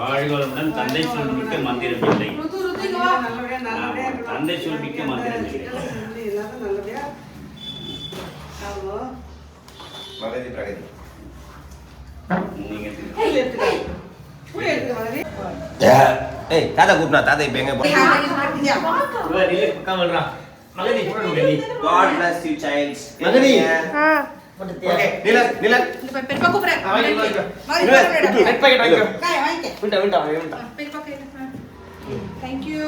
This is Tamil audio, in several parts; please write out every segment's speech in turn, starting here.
வாழ்வளமுடன் தந்தை சொல்மிக்க மந்திரம் இல்லை. தந்தை சொல்மிக்க மந்திரம் இல்லை. தாத்தா கூப்பினா தாத்தா இப்ப எங்க God bless you child. மகனி ஓகே நிலன் நிலன் பெருப்பா கூப்பிடுறேன் ஹெட் பாக்கெட் வாங்கிக்கோ விண்டா பெருப்பா थैंक यू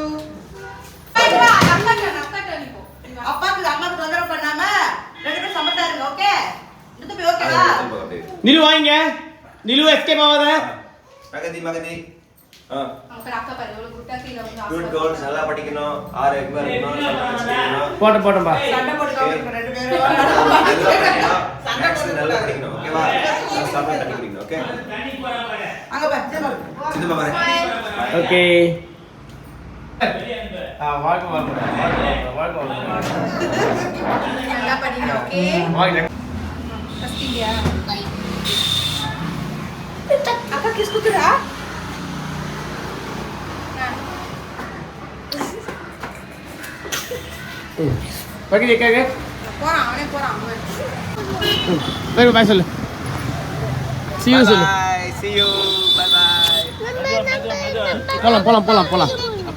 அப்பாக்கு அம்மாக்கு தொந்தரவு பண்ணாம ரெண்டு பேரும் சமத்தா இருங்க ஓகே இது போய் ஓகேவா நிலு வாங்க நிலு எஸ்கேப் ஆகாத மகதி அப்புறம் அக்கா பாரு எவ்வளவு குட்டா கீழ வந்து குட் கோல்ஸ் நல்லா படிக்கணும் 6 எக்ஸாம் எழுதணும் போட்டோம்பா சண்டை போடுங்க ரெண்டு பேரும் மேக்ஸ் நல்லா படிக்கணும் ஓகேவா சாப்பிட்டு தண்ணி குடிக்கணும் ஓகே அங்க பா சின்ன பாரு ஓகே நல்லா படிங்க ஓகே ஃபஸ்டியா அக்கா கிஸ் குத்துறா பக்கி கேக்க போறான் அவனே போறான் பை பை சொல்லு see you சொல்லு see you bye bye போலாம்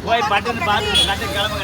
போய் பட்டன் பாத்து கட்ட கிளம்புங்க.